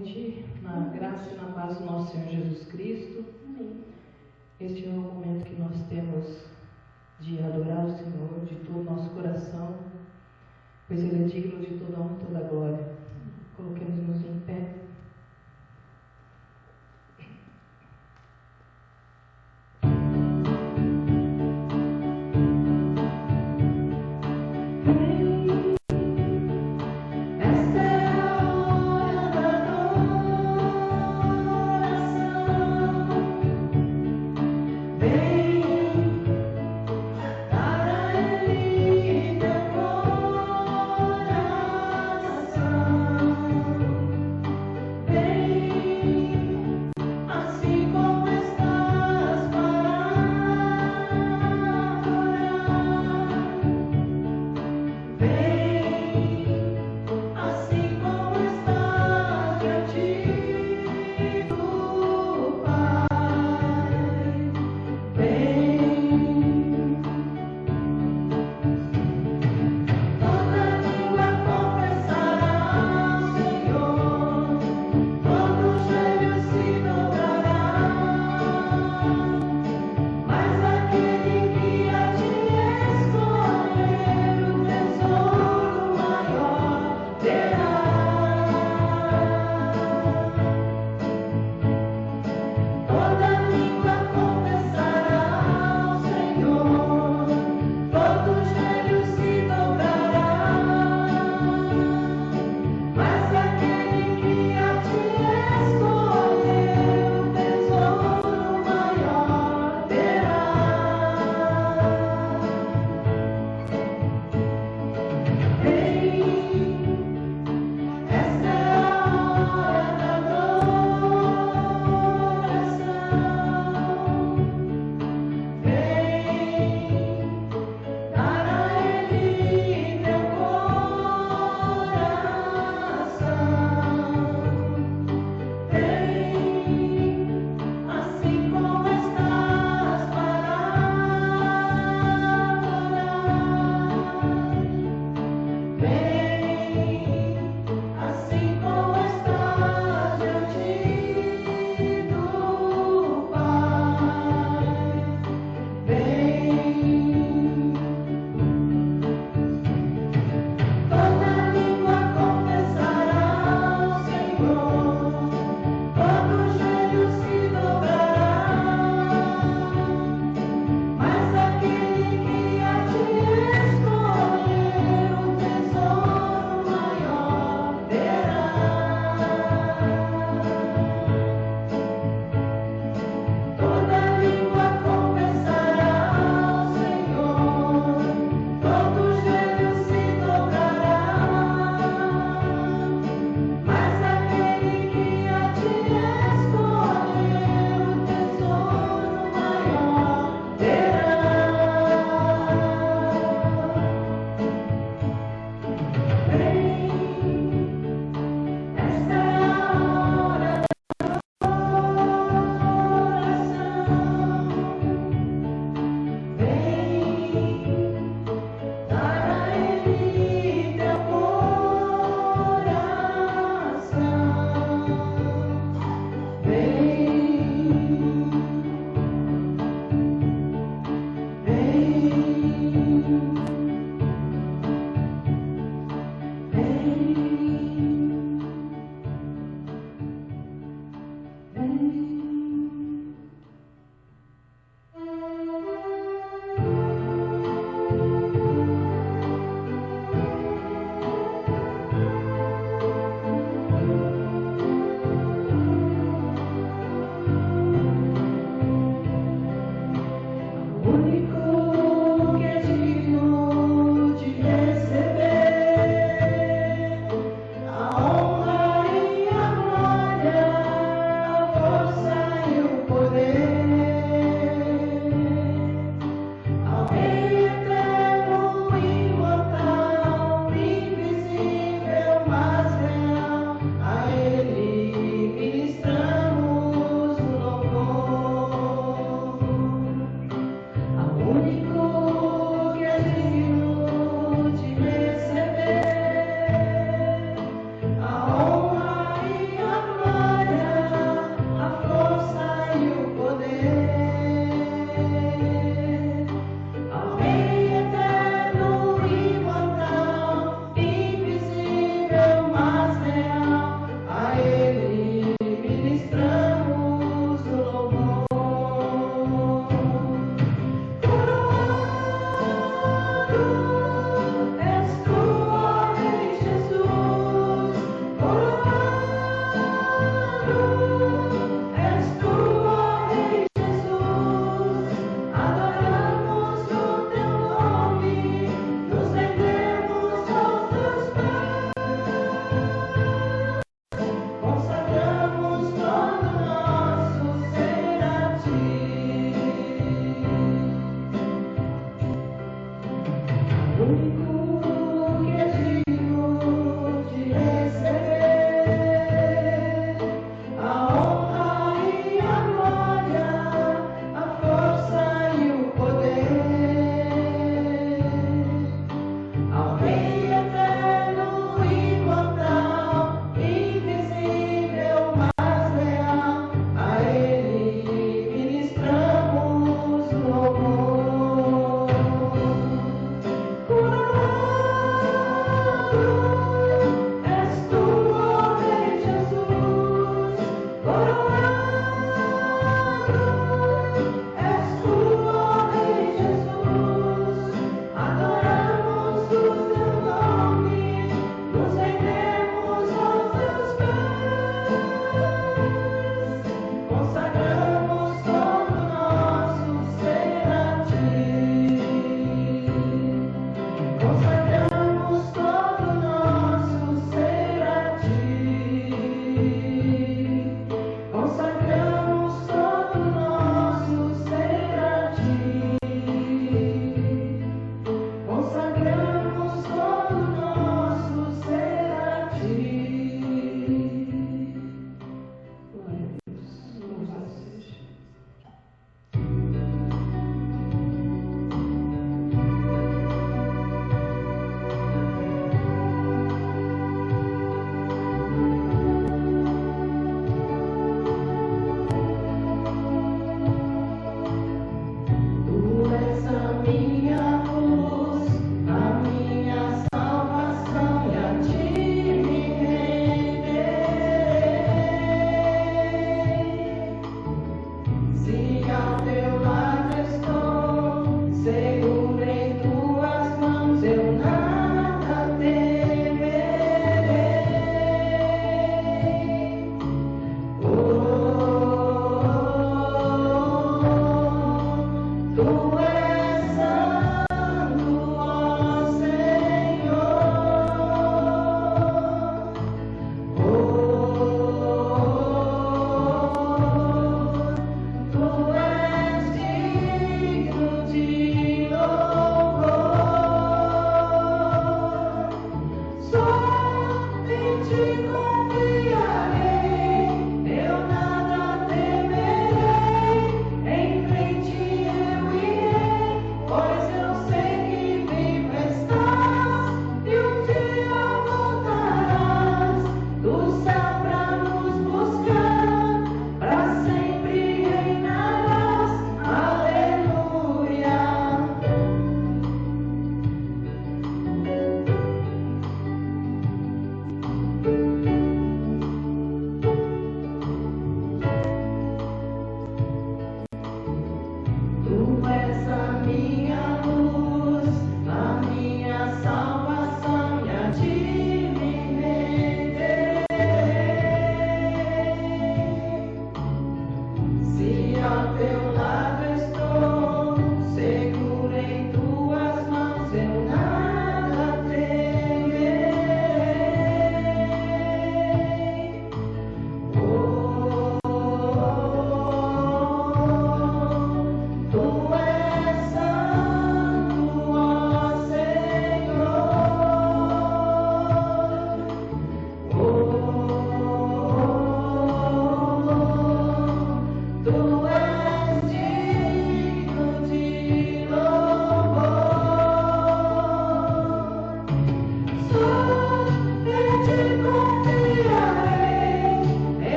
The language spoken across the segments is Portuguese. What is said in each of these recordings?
noite, na graça e na paz do nosso Senhor Jesus Cristo. Amém. Este é o momento que nós temos de adorar o Senhor de todo o nosso coração, pois Ele é digno de toda honra e toda glória. Coloquemos-nos em pé.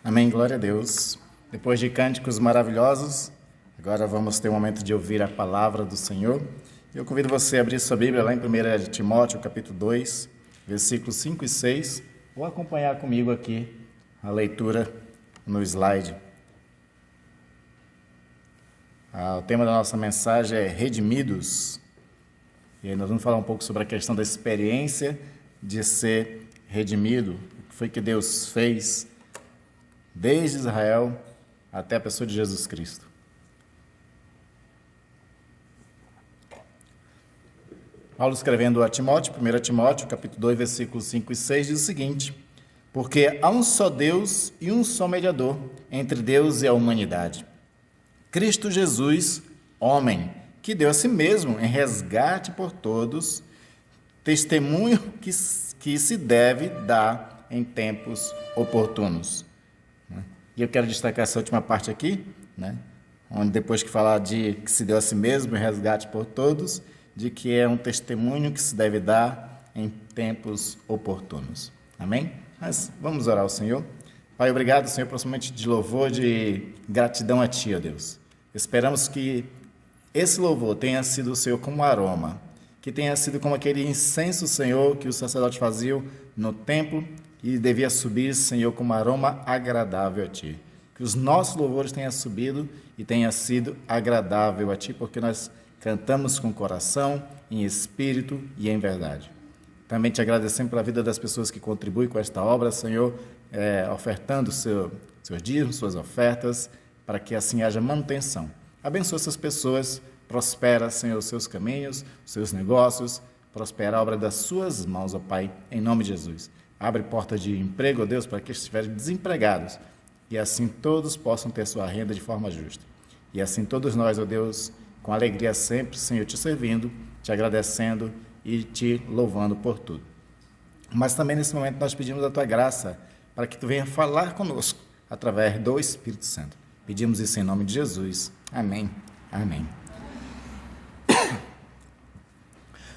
Amém, glória a Deus. Depois de cânticos maravilhosos, agora vamos ter um momento de ouvir a palavra do Senhor. Eu convido você a abrir sua Bíblia lá em 1 Timóteo, capítulo 2, versículos 5 e 6, ou acompanhar comigo aqui a leitura no slide. O tema da nossa mensagem é Redimidos. E aí nós vamos falar um pouco sobre a questão da experiência de ser redimido, o que foi que Deus fez desde Israel até a pessoa de Jesus Cristo. Paulo escrevendo a Timóteo, 1 Timóteo, capítulo 2, versículos 5 e 6, diz o seguinte: porque há um só Deus e um só mediador entre Deus e a humanidade, Cristo Jesus, homem, que deu a si mesmo em resgate por todos, testemunho que se deve dar em tempos oportunos. E eu quero destacar essa última parte aqui, onde depois que falar de que se deu a si mesmo em resgate por todos, de que é um testemunho que se deve dar em tempos oportunos. Amém? Mas vamos orar ao Senhor. Pai, obrigado, Senhor, por esse momento de louvor, de gratidão a Ti, ó Deus. Esperamos que esse louvor tenha sido, Senhor, como um aroma, que tenha sido como aquele incenso, Senhor, que os sacerdotes faziam no templo e devia subir, Senhor, como um aroma agradável a Ti. Que os nossos louvores tenham subido e tenha sido agradável a Ti, porque nós cantamos com coração, em espírito e em verdade. Também te agradecemos pela vida das pessoas que contribuem com esta obra, Senhor, ofertando seus dízimos, suas ofertas, para que assim haja manutenção. Abençoa essas pessoas, prospera, Senhor, os seus caminhos, os seus negócios, prospera a obra das suas mãos, ó Pai, em nome de Jesus. Abre porta de emprego, ó Deus, para que estiverem desempregados, e assim todos possam ter sua renda de forma justa. E assim todos nós, ó Deus, com alegria sempre, Senhor, te servindo, te agradecendo e te louvando por tudo. Mas também nesse momento nós pedimos a tua graça para que tu venha falar conosco através do Espírito Santo. Pedimos isso em nome de Jesus. Amém. Amém.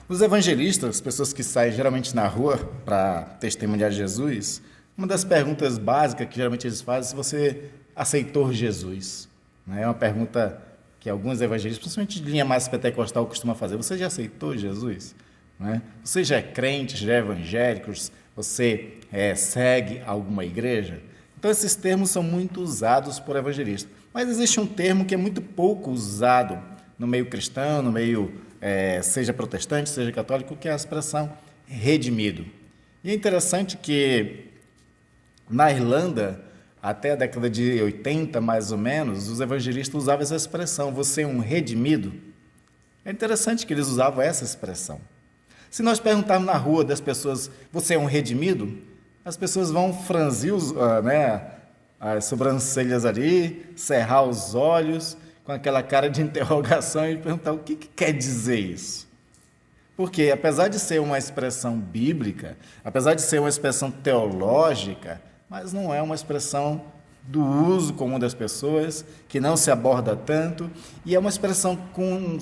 Os evangelistas, as pessoas que saem geralmente na rua para testemunhar Jesus, uma das perguntas básicas que geralmente eles fazem é se você aceitou Jesus. É uma pergunta que alguns evangelistas, principalmente de linha mais pentecostal, costumam fazer. Você já aceitou Jesus? Você já é crente, já é evangélico? Você segue alguma igreja? Então, esses termos são muito usados por evangelistas. Mas existe um termo que é muito pouco usado no meio cristão, no meio, seja protestante, seja católico, que é a expressão redimido. E é interessante que na Irlanda, até a década de 80, mais ou menos, os evangelistas usavam essa expressão, você é um redimido. É interessante que eles usavam essa expressão. Se nós perguntarmos na rua das pessoas, você é um redimido? As pessoas vão franzir as sobrancelhas ali, cerrar os olhos, com aquela cara de interrogação e perguntar o que quer dizer isso. Porque, apesar de ser uma expressão bíblica, apesar de ser uma expressão teológica, mas não é uma expressão do uso comum das pessoas, que não se aborda tanto, e é uma expressão com um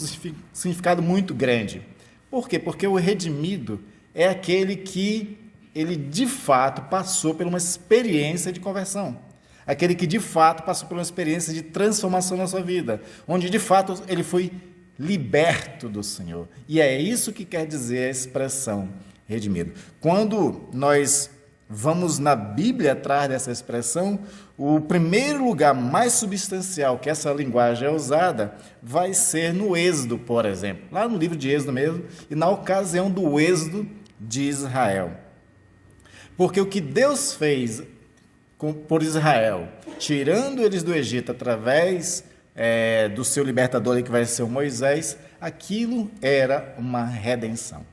significado muito grande. Por quê? Porque o redimido é aquele que ele de fato passou por uma experiência de conversão. Aquele que de fato passou por uma experiência de transformação na sua vida, onde de fato ele foi liberto do Senhor. E é isso que quer dizer a expressão redimido. Quando nós vamos na Bíblia atrás dessa expressão, o primeiro lugar mais substancial que essa linguagem é usada vai ser no Êxodo, por exemplo, lá no livro de Êxodo mesmo, e na ocasião do Êxodo de Israel. Porque o que Deus fez por Israel, tirando eles do Egito através do seu libertador, que vai ser o Moisés, aquilo era uma redenção.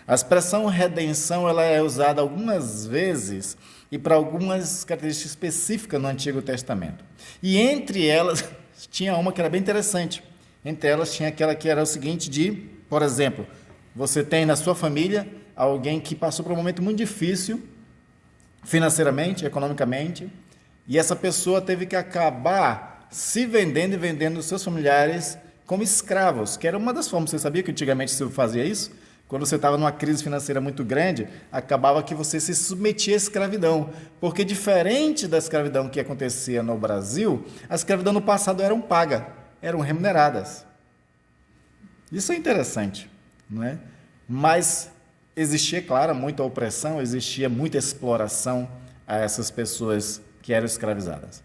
A expressão redenção ela é usada algumas vezes e para algumas características específicas no Antigo Testamento. E entre elas, tinha uma que era bem interessante. Entre elas, tinha aquela que era o seguinte por exemplo, você tem na sua família alguém que passou por um momento muito difícil, financeiramente, economicamente, e essa pessoa teve que acabar se vendendo e vendendo os seus familiares como escravos, que era uma das formas. Você sabia que antigamente se fazia isso? Quando você estava numa crise financeira muito grande, acabava que você se submetia à escravidão. Porque diferente da escravidão que acontecia no Brasil, a escravidão no passado eram pagas, eram remuneradas. Isso é interessante, não é? Mas existia, claro, muita opressão, existia muita exploração a essas pessoas que eram escravizadas.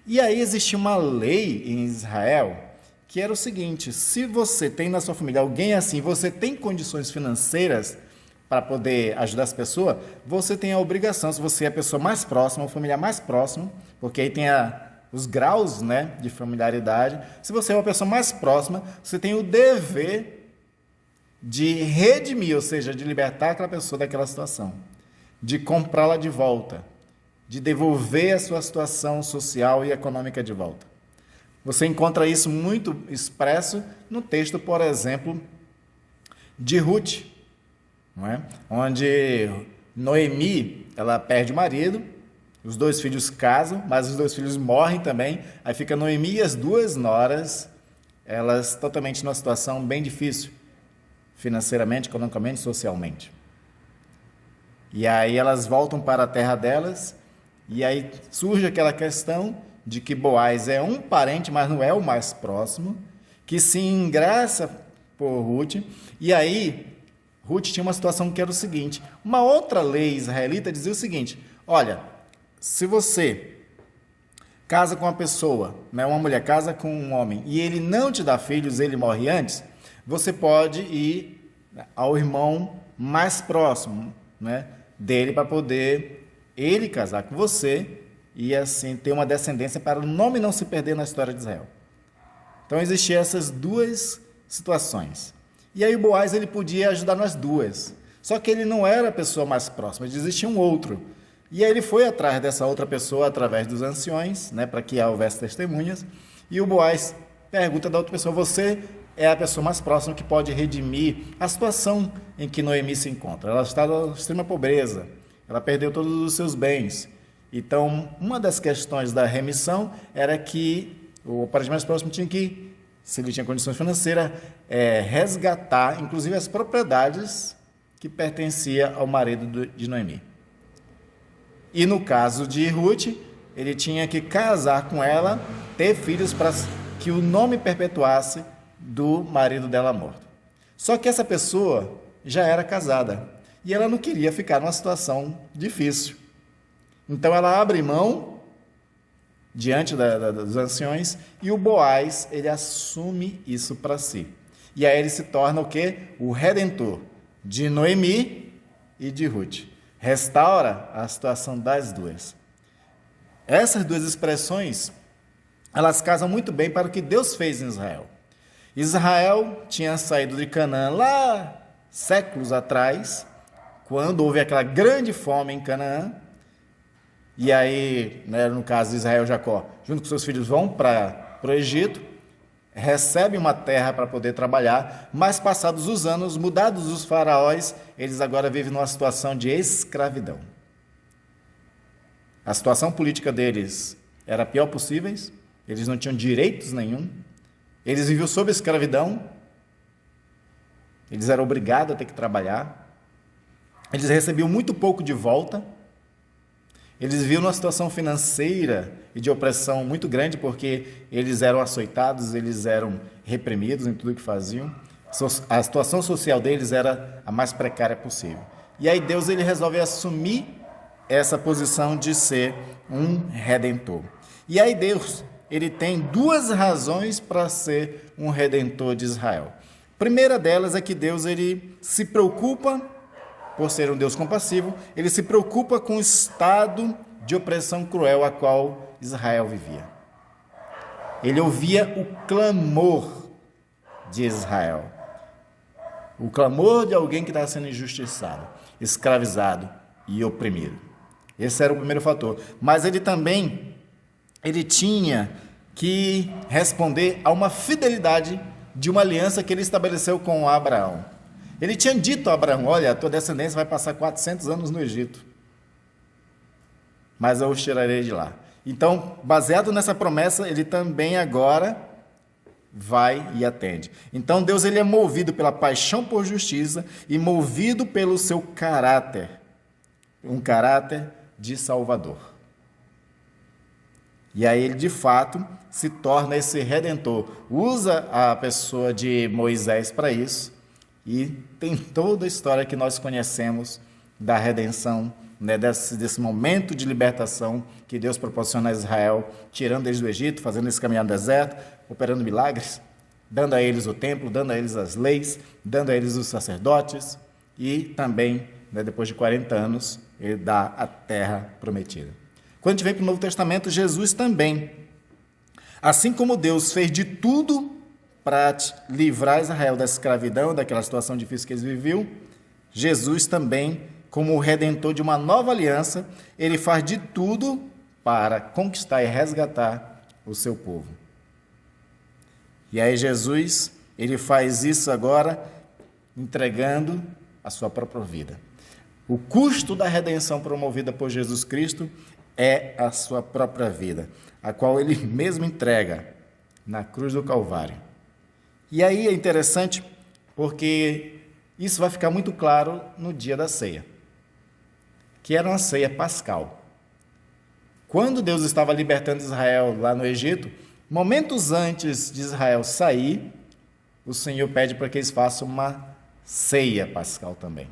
E aí existia uma lei em Israel que era o seguinte: se você tem na sua família alguém assim, você tem condições financeiras para poder ajudar essa pessoa, você tem a obrigação, se você é a pessoa mais próxima, o familiar mais próximo, porque aí tem os graus, de familiaridade, se você é uma pessoa mais próxima, você tem o dever de redimir, ou seja, de libertar aquela pessoa daquela situação, de comprá-la de volta, de devolver a sua situação social e econômica de volta. Você encontra isso muito expresso no texto, por exemplo, de Ruth, não é? Onde Noemi, ela perde o marido, os 2 filhos casam, mas os 2 filhos morrem também, aí fica Noemi e as 2 noras, elas totalmente numa situação bem difícil, financeiramente, economicamente, socialmente. E aí elas voltam para a terra delas, e aí surge aquela questão de que Boaz é um parente, mas não é o mais próximo, que se engraça por Ruth, e aí Ruth tinha uma situação que era o seguinte: uma outra lei israelita dizia o seguinte: olha, se você casa com uma pessoa, uma mulher casa com um homem, e ele não te dá filhos, ele morre antes, você pode ir ao irmão mais próximo dele para poder ele casar com você e assim ter uma descendência para o nome não se perder na história de Israel. Então existiam essas 2 situações. E aí o Boaz ele podia ajudar nas 2. Só que ele não era a pessoa mais próxima, existia um outro. E aí ele foi atrás dessa outra pessoa através dos anciões, para que houvesse testemunhas. E o Boaz pergunta da outra pessoa: você é a pessoa mais próxima que pode redimir a situação em que Noemi se encontra. Ela está na extrema pobreza, ela perdeu todos os seus bens. Então, uma das questões da remissão era que o parente mais próximo tinha que, se ele tinha condições financeiras, resgatar, inclusive, as propriedades que pertenciam ao marido de Noemi. E no caso de Ruth, ele tinha que casar com ela, ter filhos para que o nome perpetuasse do marido dela morto. Só que essa pessoa já era casada e ela não queria ficar numa situação difícil. Então ela abre mão diante dos anciões e o Boaz, ele assume isso para si. E aí ele se torna o quê? O redentor de Noemi e de Ruth. Restaura a situação das duas. Essas duas expressões, elas casam muito bem para o que Deus fez em Israel. Israel tinha saído de Canaã lá séculos atrás, quando houve aquela grande fome em Canaã. E aí, no caso de Israel e Jacó, junto com seus filhos vão para o Egito, recebem uma terra para poder trabalhar, mas passados os anos, mudados os faraós, eles agora vivem numa situação de escravidão. A situação política deles era a pior possível, eles não tinham direitos nenhum, eles viviam sob escravidão, eles eram obrigados a ter que trabalhar, eles recebiam muito pouco de volta, eles viviam numa situação financeira e de opressão muito grande, porque eles eram açoitados, eles eram reprimidos em tudo que faziam. A situação social deles era a mais precária possível. E aí Deus ele resolve assumir essa posição de ser um redentor. E aí Deus ele tem duas razões para ser um redentor de Israel. A primeira delas é que Deus ele se preocupa, por ser um Deus compassivo, ele se preocupa com o estado de opressão cruel a qual Israel vivia. Ele ouvia o clamor de Israel. O clamor de alguém que estava sendo injustiçado, escravizado e oprimido. Esse era o primeiro fator. Mas ele tinha que responder a uma fidelidade de uma aliança que ele estabeleceu com Abraão. Ele tinha dito a Abraão, olha, a tua descendência vai passar 400 anos no Egito, mas eu os tirarei de lá. Então, baseado nessa promessa, ele também agora vai e atende. Então, Deus ele é movido pela paixão por justiça e movido pelo seu caráter, um caráter de Salvador. E aí ele, de fato, se torna esse redentor. Usa a pessoa de Moisés para isso, e tem toda a história que nós conhecemos da redenção, desse momento de libertação que Deus proporciona a Israel, tirando eles do Egito, fazendo eles caminhar no deserto, operando milagres, dando a eles o templo, dando a eles as leis, dando a eles os sacerdotes, e também, depois de 40 anos, ele dá a terra prometida. Quando a gente vem para o Novo Testamento, Jesus também, assim como Deus fez de tudo para livrar Israel da escravidão, daquela situação difícil que eles viviam, Jesus também, como o redentor de uma nova aliança, ele faz de tudo para conquistar e resgatar o seu povo. E aí Jesus, ele faz isso agora entregando a sua própria vida. O custo da redenção promovida por Jesus Cristo é a sua própria vida, a qual ele mesmo entrega na cruz do Calvário. E aí é interessante porque isso vai ficar muito claro no dia da ceia, que era uma ceia pascal. Quando Deus estava libertando Israel lá no Egito, momentos antes de Israel sair, o Senhor pede para que eles façam uma ceia pascal também.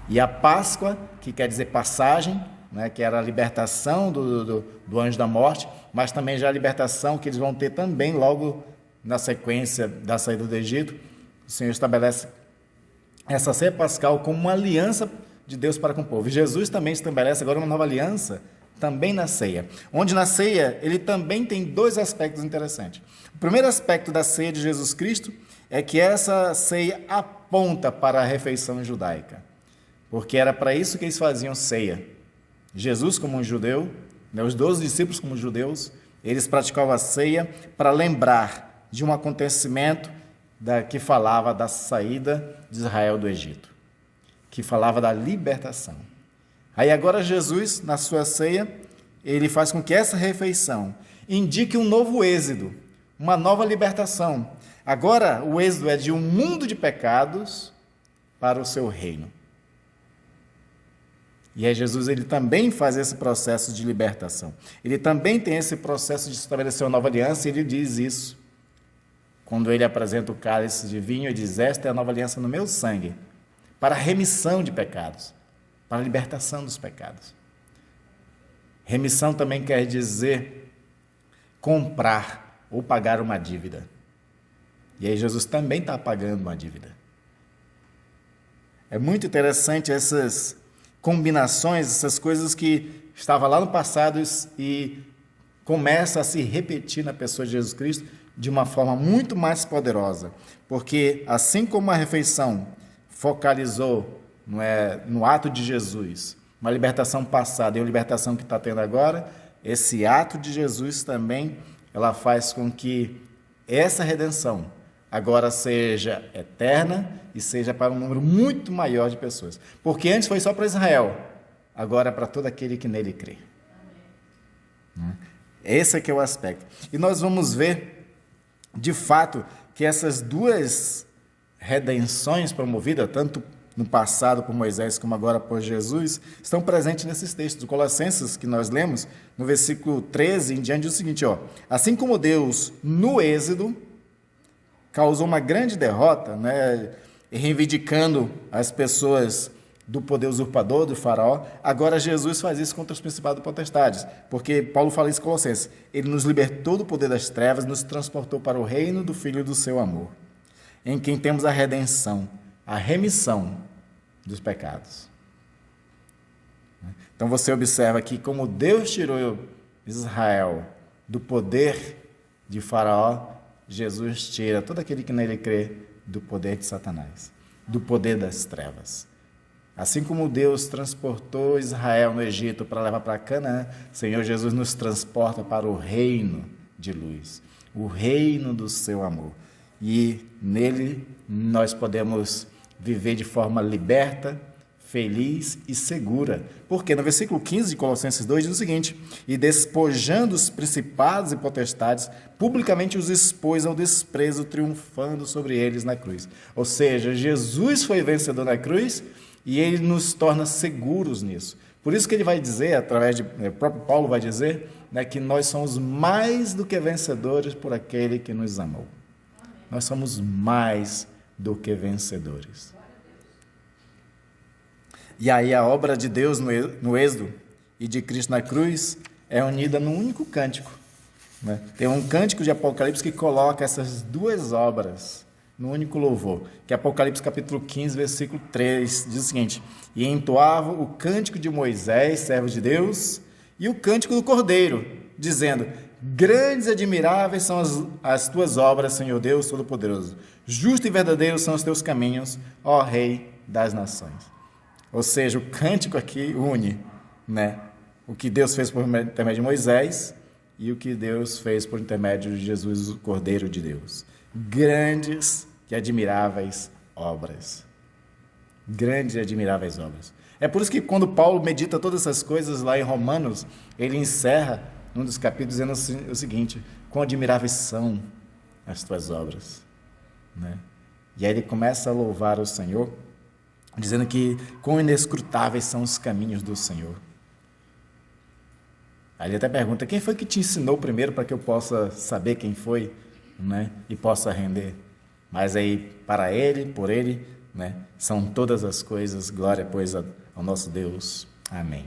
E a Páscoa, que quer dizer passagem, que era a libertação do anjo da morte, mas também já a libertação que eles vão ter também logo na sequência da saída do Egito, o Senhor estabelece essa ceia pascal como uma aliança de Deus para com o povo. E Jesus também estabelece agora uma nova aliança, também na ceia. Onde na ceia, ele também tem dois aspectos interessantes. O primeiro aspecto da ceia de Jesus Cristo é que essa ceia aponta para a refeição judaica. Porque era para isso que eles faziam ceia. Jesus como um judeu, os 12 discípulos como judeus, eles praticavam a ceia para lembrar de um acontecimento que falava da saída de Israel do Egito, que falava da libertação. Aí agora Jesus, na sua ceia, ele faz com que essa refeição indique um novo êxodo, uma nova libertação. Agora o êxodo é de um mundo de pecados para o seu reino. E aí Jesus ele também faz esse processo de libertação. Ele também tem esse processo de estabelecer uma nova aliança, e ele diz isso. Quando ele apresenta o cálice de vinho, ele diz: esta é a nova aliança no meu sangue, para a remissão de pecados, para a libertação dos pecados. Remissão também quer dizer comprar ou pagar uma dívida. E aí Jesus também está pagando uma dívida. É muito interessante essas combinações, essas coisas que estavam lá no passado e começam a se repetir na pessoa de Jesus Cristo de uma forma muito mais poderosa. Porque assim como a refeição focalizou no ato de Jesus, uma libertação passada e uma libertação que está tendo agora, esse ato de Jesus também, ela faz com que essa redenção agora seja eterna e seja para um número muito maior de pessoas. Porque antes foi só para Israel, agora é para todo aquele que nele crê. Esse aqui é o aspecto. E nós vamos ver, de fato, que essas duas redenções promovidas, tanto no passado por Moisés como agora por Jesus, estão presentes nesses textos. Do Colossenses, que nós lemos, no versículo 13 em diante, diz o seguinte: assim como Deus, no Êxodo, causou uma grande derrota, reivindicando as pessoas do poder usurpador do faraó, agora Jesus faz isso contra os principados e potestades, porque Paulo fala isso em Colossenses: ele nos libertou do poder das trevas, nos transportou para o reino do Filho do seu amor, em quem temos a redenção, a remissão dos pecados. Então você observa que como Deus tirou Israel do poder de faraó, Jesus tira todo aquele que nele crê do poder de Satanás, do poder das trevas. Assim como Deus transportou Israel no Egito para levar para Canaã, Senhor Jesus nos transporta para o reino de luz, o reino do seu amor. E nele nós podemos viver de forma liberta, feliz e segura. Porque no versículo 15 de Colossenses 2 diz o seguinte: e despojando os principados e potestades, publicamente os expôs ao desprezo, triunfando sobre eles na cruz. Ou seja, Jesus foi vencedor na cruz e ele nos torna seguros nisso. Por isso que ele vai dizer, o próprio Paulo vai dizer, que nós somos mais do que vencedores por aquele que nos amou. Nós somos mais do que vencedores. E aí a obra de Deus no Êxodo e de Cristo na cruz é unida num único cântico. Tem um cântico de Apocalipse que coloca essas duas obras no único louvor, que é Apocalipse capítulo 15, versículo 3, diz o seguinte: e entoavam o cântico de Moisés, servo de Deus, e o cântico do Cordeiro, dizendo: grandes e admiráveis são as tuas obras, Senhor Deus Todo-Poderoso. Justo e verdadeiro são os teus caminhos, ó Rei das nações. Ou seja, o cântico aqui une, o que Deus fez por intermédio de Moisés e o que Deus fez por intermédio de Jesus, o Cordeiro de Deus. Grandes e admiráveis obras. Grandes e admiráveis obras. É por isso que quando Paulo medita todas essas coisas lá em Romanos, ele encerra um dos capítulos dizendo o seguinte: quão admiráveis são as tuas obras. E aí ele começa a louvar o Senhor, dizendo que quão inescrutáveis são os caminhos do Senhor. Aí ele até pergunta: quem foi que te ensinou primeiro para que eu possa saber quem foi, e possa render? Mas aí, para ele, por ele, são todas as coisas, glória, pois, ao nosso Deus. Amém.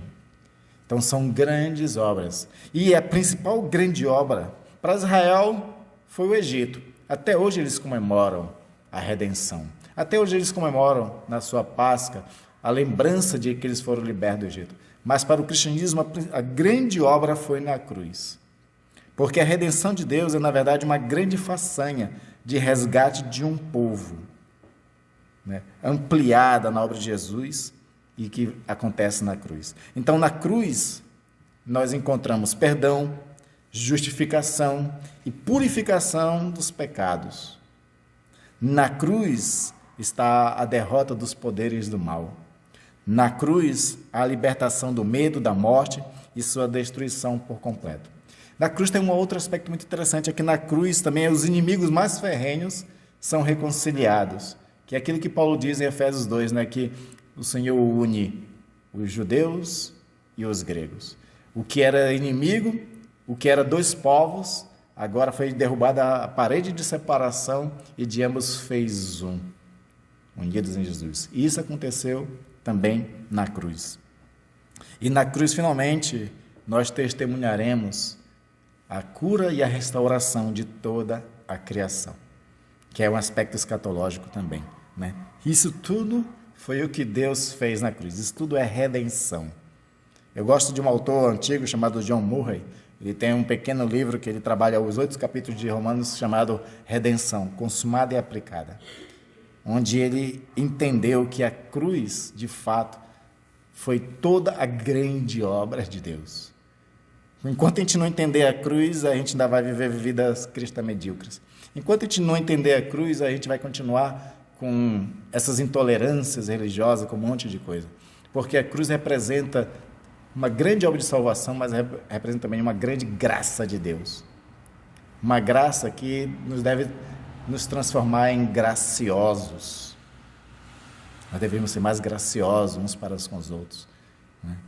Então, são grandes obras. E a principal grande obra para Israel foi o Egito. Até hoje eles comemoram a redenção. Até hoje eles comemoram, na sua Páscoa, a lembrança de que eles foram libertos do Egito. Mas para o cristianismo, a grande obra foi na cruz. Porque a redenção de Deus é, na verdade, uma grande façanha de resgate de um povo, ampliada na obra de Jesus e que acontece na cruz. Então, na cruz, nós encontramos perdão, justificação e purificação dos pecados. Na cruz está a derrota dos poderes do mal. Na cruz, a libertação do medo, da morte e sua destruição por completo. Na cruz tem um outro aspecto muito interessante, é que na cruz também os inimigos mais ferrenhos são reconciliados, que é aquilo que Paulo diz em Efésios 2, né, que o Senhor une os judeus e os gregos. O que era inimigo, o que era dois povos, agora foi derrubada a parede de separação e de ambos fez um, unidos em Jesus. E isso aconteceu também na cruz. E na cruz, finalmente, nós testemunharemos a cura e a restauração de toda a criação, que é um aspecto escatológico também, né? Isso tudo foi o que Deus fez na cruz. Isso tudo é redenção. Eu gosto de um autor antigo chamado John Murray. Ele tem um pequeno livro que ele trabalha os 8 capítulos de Romanos chamado Redenção, consumada e aplicada, onde ele entendeu que a cruz, de fato, foi toda a grande obra de Deus. Enquanto a gente não entender a cruz, a gente ainda vai viver vidas cristãs medíocres. Enquanto a gente não entender a cruz, a gente vai continuar com essas intolerâncias religiosas, com um monte de coisa. Porque a cruz representa uma grande obra de salvação, mas representa também uma grande graça de Deus. Uma graça que nos deve nos transformar em graciosos. Nós devemos ser mais graciosos uns para com os outros, né?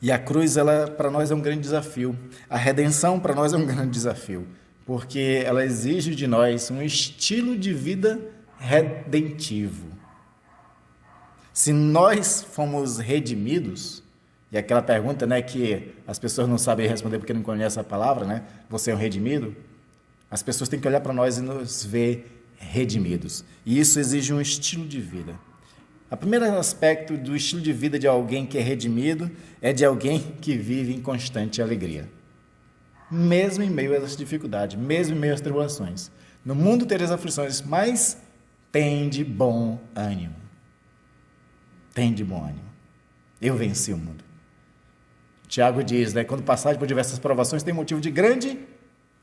E a cruz, ela, para nós, é um grande desafio. A redenção, para nós, é um grande desafio, porque ela exige de nós um estilo de vida redentivo. Se nós fomos redimidos, e aquela pergunta, né, que as pessoas não sabem responder porque não conhecem a palavra, né? Você é um redimido? As pessoas têm que olhar para nós e nos ver redimidos. E isso exige um estilo de vida. O primeiro aspecto do estilo de vida de alguém que é redimido é de alguém que vive em constante alegria. Mesmo em meio às dificuldades, mesmo em meio às tribulações. No mundo tereis aflições, mas tende bom ânimo. Tende bom ânimo. Eu venci o mundo. Tiago diz, né, quando passar por diversas provações, tem motivo de grande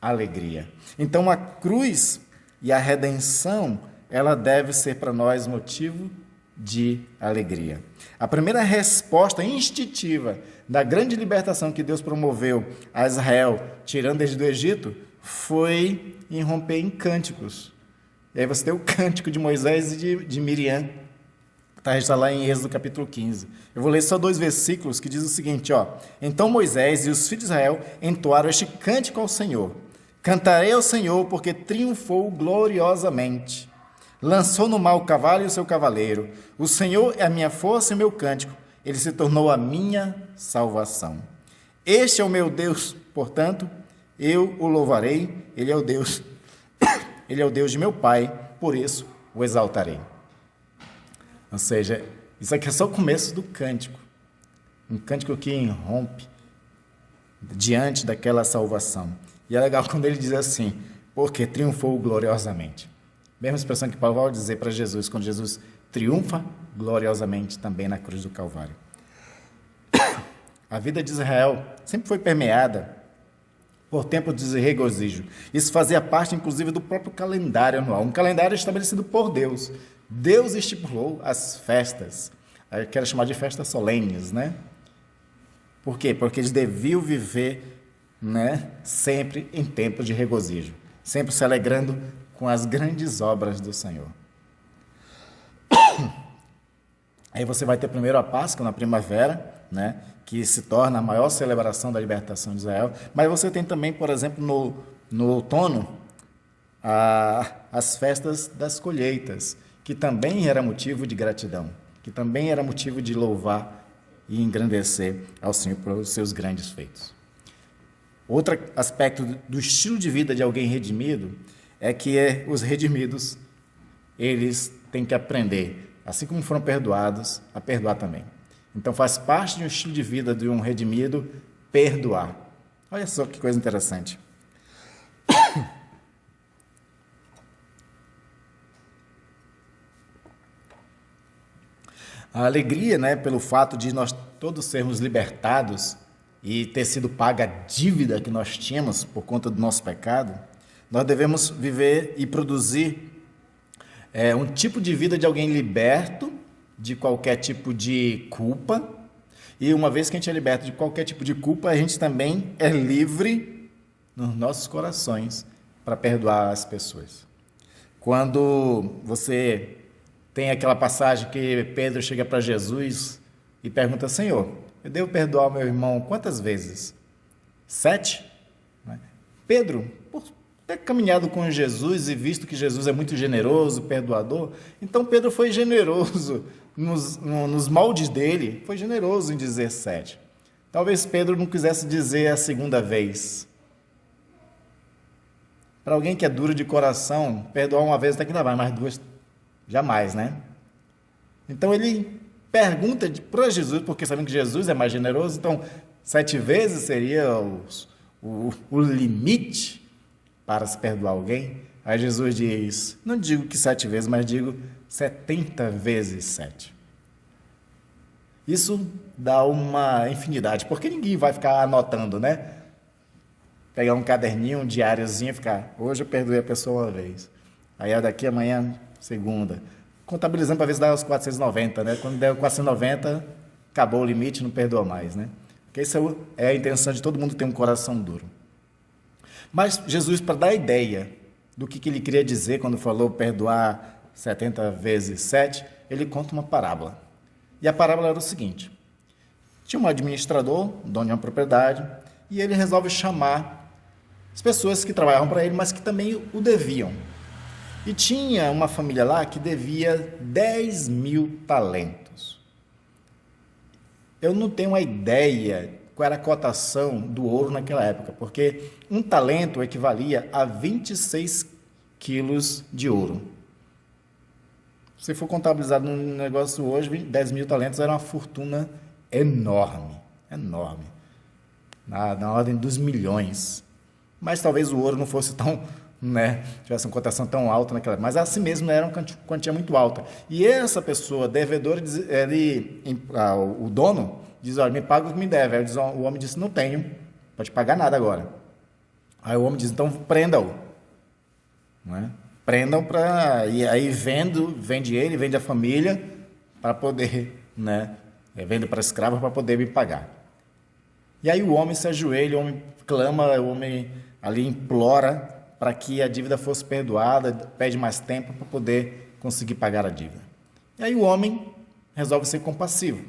alegria. Então, a cruz e a redenção, ela deve ser para nós motivo de alegria. A primeira resposta instintiva da grande libertação que Deus promoveu a Israel, tirando eles do Egito, foi em romper em cânticos. E aí você tem o cântico de Moisés e de Miriam, está lá em Êxodo capítulo 15. Eu vou ler só 2 versículos que diz o seguinte, ó: Então Moisés e os filhos de Israel entoaram este cântico ao Senhor. Cantarei ao Senhor porque triunfou gloriosamente. Lançou no mar o cavalo e o seu cavaleiro. O Senhor é a minha força e o meu cântico. Ele se tornou a minha salvação. Este é o meu Deus, portanto, eu o louvarei. Ele é o Deus. Ele é o Deus de meu Pai, por isso o exaltarei. Ou seja, isso aqui é só o começo do cântico. Um cântico que irrompe diante daquela salvação. E é legal quando ele diz assim, porque triunfou gloriosamente. Mesma expressão que Paulo vai dizer para Jesus, quando Jesus triunfa gloriosamente também na cruz do Calvário. A vida de Israel sempre foi permeada por tempos de regozijo. Isso fazia parte, inclusive, do próprio calendário anual. Um calendário estabelecido por Deus. Deus estipulou as festas. Eu quero chamar de festas solenes, né? Por quê? Porque eles deviam viver, né, sempre em tempos de regozijo. Sempre se alegrando com as grandes obras do Senhor. Aí você vai ter primeiro a Páscoa na primavera, né, que se torna a maior celebração da libertação de Israel. Mas você tem também, por exemplo, no outono, as festas das colheitas, que também era motivo de gratidão, que também era motivo de louvar e engrandecer ao Senhor pelos seus grandes feitos. Outro aspecto do estilo de vida de alguém redimido é que os redimidos, eles têm que aprender, assim como foram perdoados, a perdoar também. Então faz parte de um estilo de vida de um redimido perdoar. Olha só que coisa interessante. A alegria, né, pelo fato de nós todos sermos libertados e ter sido paga a dívida que nós tínhamos por conta do nosso pecado, nós devemos viver e produzir um tipo de vida de alguém liberto de qualquer tipo de culpa. E uma vez que a gente é liberto de qualquer tipo de culpa, a gente também é livre nos nossos corações para perdoar as pessoas. Quando você tem aquela passagem que Pedro chega para Jesus e pergunta: Senhor, eu devo perdoar o meu irmão quantas vezes? 7? Pedro, por ter caminhado com Jesus e visto que Jesus é muito generoso, perdoador, então Pedro foi generoso nos moldes dele, foi generoso em dizer 7. Talvez Pedro não quisesse dizer a segunda vez. Para alguém que é duro de coração, perdoar uma vez até que ainda vai, mas 2, jamais, né? Então ele pergunta para Jesus, porque sabendo que Jesus é mais generoso, então 7 vezes seria o limite para se perdoar alguém. Aí Jesus diz, não digo que 7 vezes, mas digo 70 vezes 7. Isso dá uma infinidade, porque ninguém vai ficar anotando, né? Pegar um caderninho, um diáriozinho e ficar, hoje eu perdoei a pessoa uma vez. Aí daqui amanhã, segunda. Contabilizando para ver se dá os 490, né? Quando der 490, acabou o limite, não perdoa mais, né? Porque isso é a intenção de todo mundo ter um coração duro. Mas Jesus, para dar ideia do que ele queria dizer quando falou perdoar 70 vezes 7, ele conta uma parábola. E a parábola era o seguinte: tinha um administrador, dono de uma propriedade, e ele resolve chamar as pessoas que trabalhavam para ele, mas que também o deviam. E tinha uma família lá que devia 10.000 talentos. Eu não tenho uma ideia qual era a cotação do ouro naquela época, porque um talento equivalia a 26 quilos de ouro. Se for contabilizado num negócio hoje, 10.000 talentos era uma fortuna enorme, enorme, na ordem dos milhões. Mas talvez o ouro não fosse tão, tivesse uma cotação tão alta naquela época, mas assim mesmo era uma quantia muito alta. E essa pessoa, devedora, o dono, diz, olha, me paga o que me deve. Aí o homem disse, não tenho, pode pagar nada agora. Aí o homem diz, então prenda-o. Prendam e aí vende ele, vende a família para poder, vende para escravo para poder me pagar. E aí o homem se ajoelha, o homem clama, o homem ali implora para que a dívida fosse perdoada, pede mais tempo para poder conseguir pagar a dívida. E aí o homem resolve ser compassivo,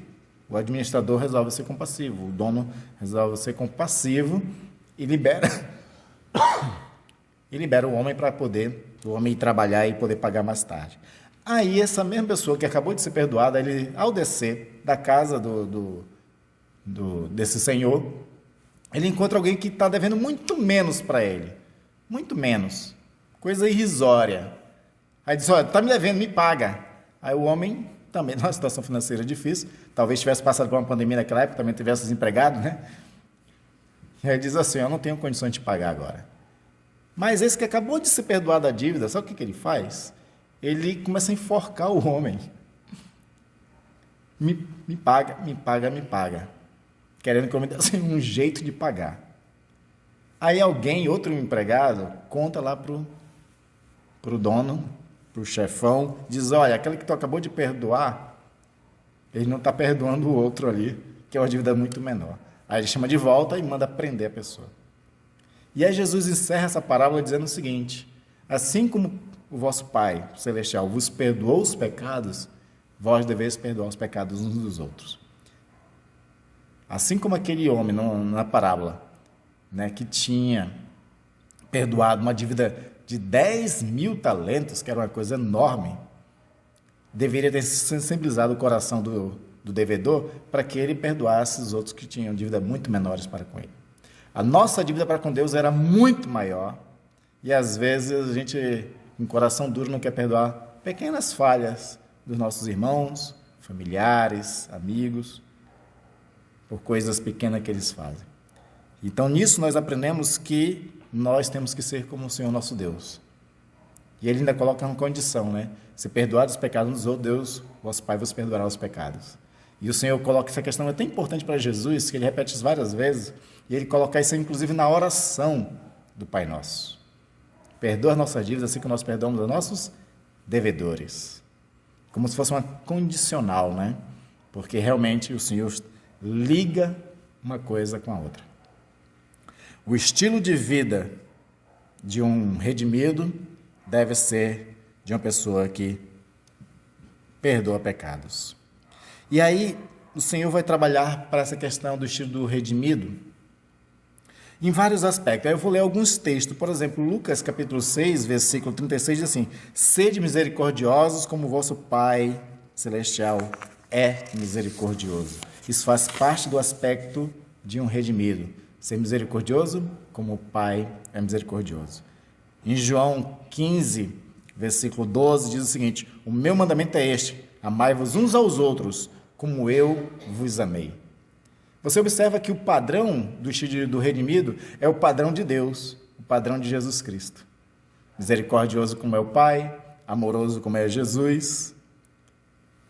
o administrador resolve ser compassivo, o dono resolve ser compassivo e libera o homem para poder o homem ir trabalhar e poder pagar mais tarde. Aí essa mesma pessoa que acabou de ser perdoada, ele, ao descer da casa desse senhor, ele encontra alguém que está devendo muito menos para ele. Muito menos. Coisa irrisória. Aí diz, olha, está me devendo, me paga. Aí o homem, também numa situação financeira difícil, talvez tivesse passado por uma pandemia naquela época, também tivesse desempregado, né? E aí diz assim, eu não tenho condições de pagar agora. Mas esse que acabou de ser perdoado a dívida, sabe o que ele faz? Ele começa a enforcar o homem. Me paga, me paga, me paga. Querendo que o homem desse um jeito de pagar. Aí alguém, outro empregado, conta lá pro dono, pro chefão, diz, olha, aquele que tu acabou de perdoar, ele não está perdoando o outro ali, que é uma dívida muito menor. Aí ele chama de volta e manda prender a pessoa. E aí Jesus encerra essa parábola dizendo o seguinte, assim como o vosso Pai Celestial vos perdoou os pecados, vós deveis perdoar os pecados uns dos outros. Assim como aquele homem na parábola, que tinha perdoado uma dívida de 10.000 talentos, que era uma coisa enorme, deveria ter sensibilizado o coração do devedor para que ele perdoasse os outros que tinham dívida muito menores para com ele. A nossa dívida para com Deus era muito maior e às vezes a gente, com coração duro, não quer perdoar pequenas falhas dos nossos irmãos, familiares, amigos, por coisas pequenas que eles fazem. Então, nisso nós aprendemos que nós temos que ser como o Senhor nosso Deus. E ele ainda coloca uma condição, se perdoar os pecados dos outros, Deus, vosso Pai, vos perdoará os pecados. E o Senhor coloca essa questão, é tão importante para Jesus, que ele repete isso várias vezes, e ele coloca isso inclusive na oração do Pai Nosso. Perdoa as nossas dívidas, assim que nós perdoamos os nossos devedores. Como se fosse uma condicional, né? Porque realmente o Senhor liga uma coisa com a outra. O estilo de vida de um redimido deve ser de uma pessoa que perdoa pecados. E aí o Senhor vai trabalhar para essa questão do estilo do redimido em vários aspectos. Aí eu vou ler alguns textos. Por exemplo, Lucas capítulo 6, versículo 36 diz assim: sede misericordiosos como vosso Pai celestial é misericordioso. Isso faz parte do aspecto de um redimido. Ser misericordioso como o Pai é misericordioso. Em João 15, versículo 12, diz o seguinte: o meu mandamento é este: amai-vos uns aos outros, como eu vos amei. Você observa que o padrão do estilo do redimido é o padrão de Deus, o padrão de Jesus Cristo. Misericordioso como é o Pai, amoroso como é Jesus.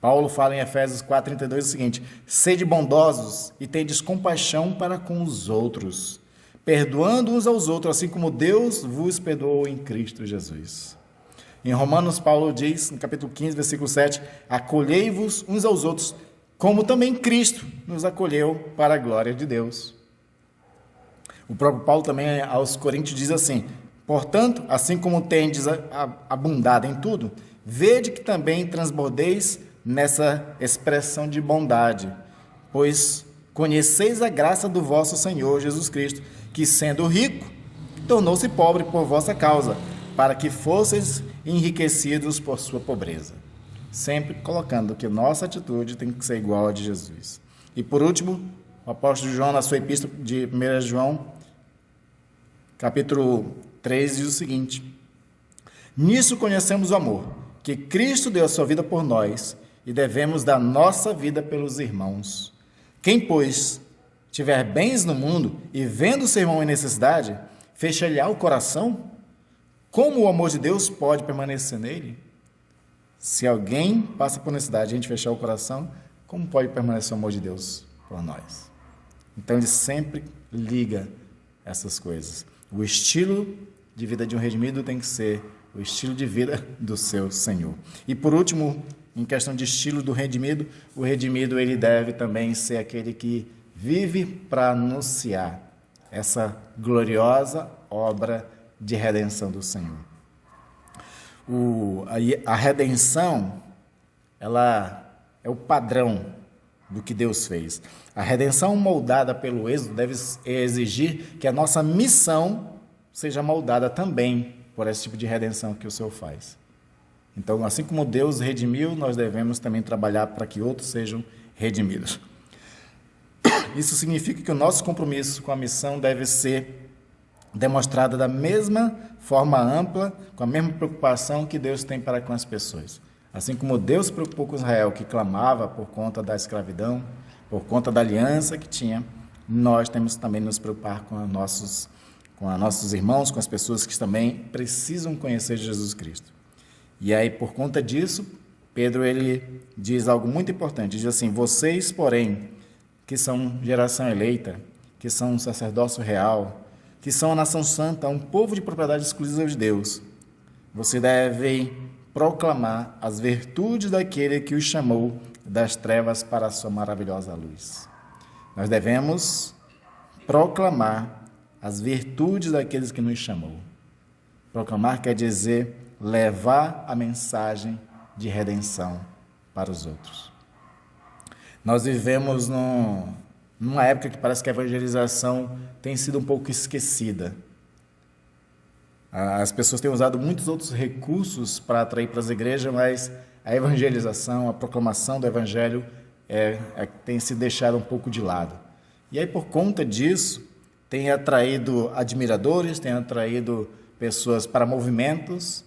Paulo fala em Efésios 4,32 o seguinte: sede bondosos e tendes compaixão para com os outros, perdoando uns aos outros, assim como Deus vos perdoou em Cristo Jesus. Em Romanos, Paulo diz, no capítulo 15, versículo 7, acolhei-vos uns aos outros, como também Cristo nos acolheu para a glória de Deus. O próprio Paulo também aos Coríntios diz assim: portanto, assim como tendes abundado em tudo, vede que também transbordeis nessa expressão de bondade, pois conheceis a graça do vosso Senhor Jesus Cristo, que sendo rico, tornou-se pobre por vossa causa, para que fosseis enriquecidos por sua pobreza. Sempre colocando que nossa atitude tem que ser igual a de Jesus. E por último, o apóstolo João, na sua epístola de 1 João, capítulo 3, diz o seguinte: nisso conhecemos o amor, que Cristo deu a sua vida por nós, e devemos dar nossa vida pelos irmãos. Quem, pois, tiver bens no mundo e vendo seu irmão em necessidade, fecha-lhe o coração, como o amor de Deus pode permanecer nele? Se alguém passa por necessidade e a gente fechar o coração, como pode permanecer o amor de Deus por nós? Então ele sempre liga essas coisas. O estilo de vida de um redimido tem que ser o estilo de vida do seu Senhor. E por último, em questão de estilo do redimido, o redimido ele deve também ser aquele que vive para anunciar essa gloriosa obra de redenção do Senhor. A redenção, ela é o padrão do que Deus fez. A redenção moldada pelo êxodo deve exigir que a nossa missão seja moldada também por esse tipo de redenção que o Senhor faz. Então, assim como Deus redimiu, nós devemos também trabalhar para que outros sejam redimidos. Isso significa que o nosso compromisso com a missão deve ser demonstrado da mesma forma ampla, com a mesma preocupação que Deus tem para com as pessoas. Assim como Deus se preocupou com Israel, que clamava por conta da escravidão, por conta da aliança que tinha, nós temos também nos preocupar com nossos irmãos, com as pessoas que também precisam conhecer Jesus Cristo. E aí, por conta disso, Pedro ele diz algo muito importante, diz assim: vocês, porém, que são geração eleita, que são um sacerdócio real, que são a nação santa, um povo de propriedade exclusiva de Deus, você deve proclamar as virtudes daquele que os chamou das trevas para a sua maravilhosa luz. Nós devemos proclamar as virtudes daqueles que nos chamou. Proclamar quer dizer levar a mensagem de redenção para os outros. Nós vivemos numa época que parece que a evangelização tem sido um pouco esquecida. As pessoas têm usado muitos outros recursos para atrair para as igrejas, mas a evangelização, a proclamação do evangelho tem se deixado um pouco de lado. E aí, por conta disso, tem atraído admiradores, tem atraído pessoas para movimentos,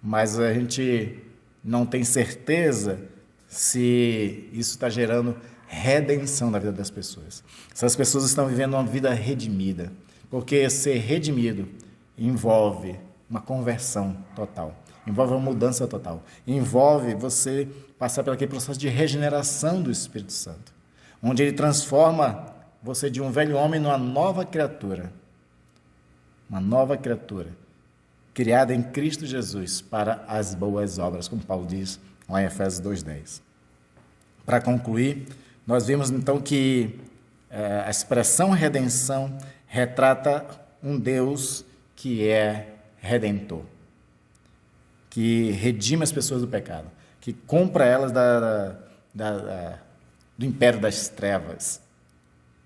mas a gente não tem certeza se isso está gerando redenção na vida das pessoas. Se as pessoas estão vivendo uma vida redimida, porque ser redimido envolve uma conversão total. envolve uma mudança total, envolve você passar por aquele processo de regeneração do Espírito Santo, onde ele transforma você de um velho homem numa nova criatura, criada em Cristo Jesus para as boas obras, como Paulo diz lá em Efésios 2:10. Para concluir, nós vimos então que a expressão redenção retrata um Deus que é redentor, que redime as pessoas do pecado, que compra elas do império das trevas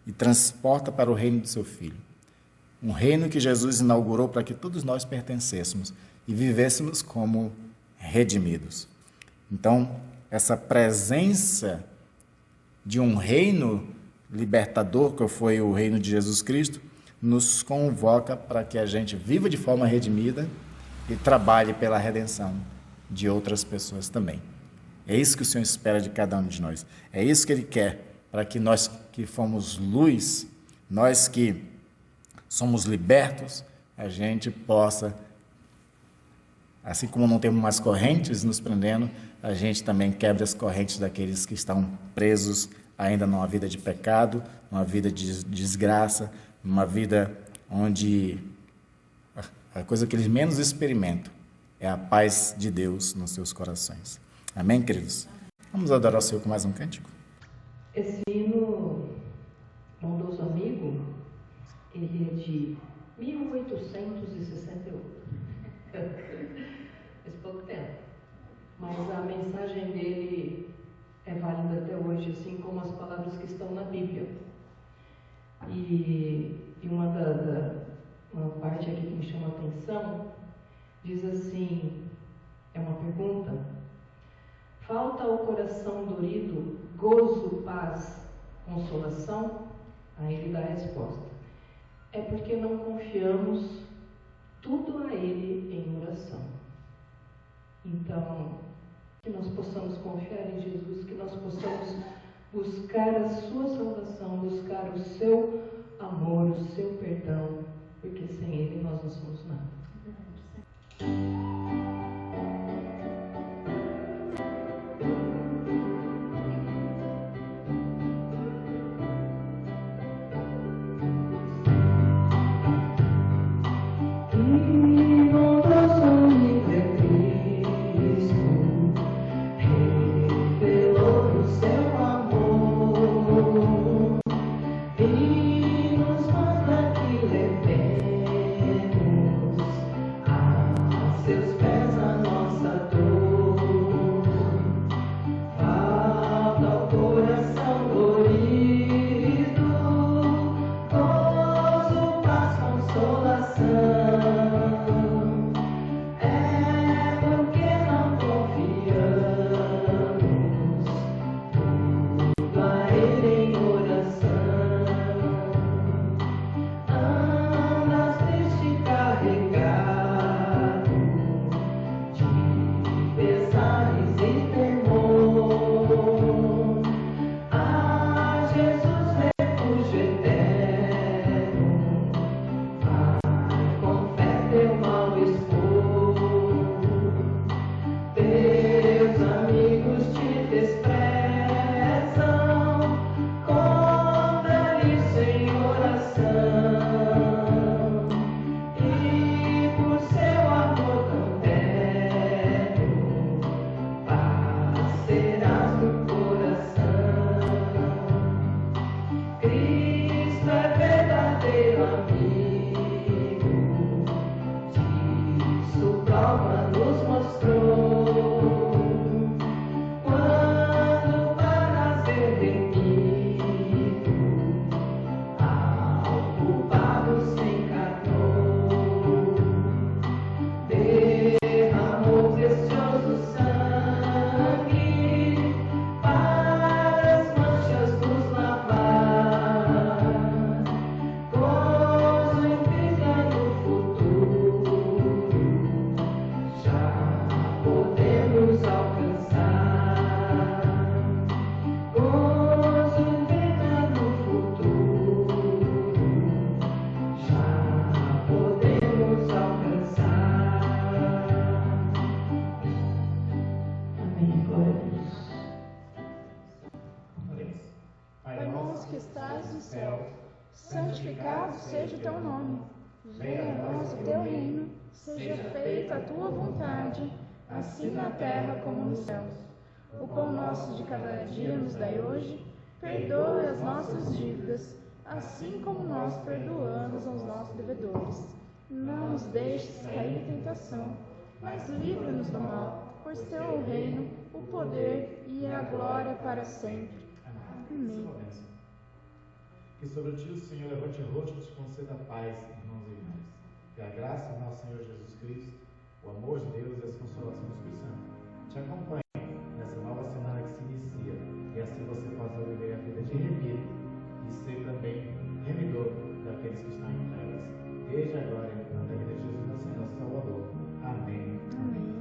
e transporta para o reino do seu Filho. Um reino que Jesus inaugurou para que todos nós pertencêssemos e vivêssemos como redimidos. Então, essa presença de um reino libertador, que foi o reino de Jesus Cristo, nos convoca para que a gente viva de forma redimida e trabalhe pela redenção de outras pessoas também. É isso que o Senhor espera de cada um de nós. É isso que Ele quer para que nós que fomos luz, nós que somos libertos, a gente possa, assim como não temos mais correntes nos prendendo, a gente também quebra as correntes daqueles que estão presos ainda numa vida de pecado, numa vida de desgraça, numa vida onde a coisa que eles menos experimentam é a paz de Deus nos seus corações. Amém, queridos? Vamos adorar o Senhor com mais um cântico? Esse hino, bondoso amigo, ele é de 1868. Faz pouco tempo. Mas a mensagem dele é válida até hoje, assim como as palavras que estão na Bíblia. E uma parte aqui que me chama a atenção, diz assim, é uma pergunta: falta ao coração dorido gozo, paz, consolação? Aí ele dá a resposta: é porque não confiamos tudo a Ele em oração. Então, que nós possamos confiar em Jesus, que nós possamos buscar a sua salvação, buscar o seu amor, o seu perdão, porque sem Ele nós não somos nada. Seus nosso que estás no céu, santificado seja o teu nome. Venha a nós o teu reino, seja feita a tua vontade, assim na terra como nos céus. O pão nosso de cada dia nos dai hoje, perdoa as nossas dívidas, assim como nós perdoamos aos nossos devedores. Não nos deixes cair em tentação, mas livra-nos do mal, pois teu é o reino, o poder e a glória para sempre. Amém. Que sobre ti o Senhor levante o rosto e te conceda paz, irmãos e irmãs. Que a graça do nosso Senhor Jesus Cristo, o amor de Deus e as consolações do Espírito Santo te acompanhem nessa nova semana que se inicia, e assim você possa viver a vida de remido e ser também remidor daqueles que estão em trevas, desde agora e até a vida de Jesus, nosso Senhor Salvador. Amém. Amém.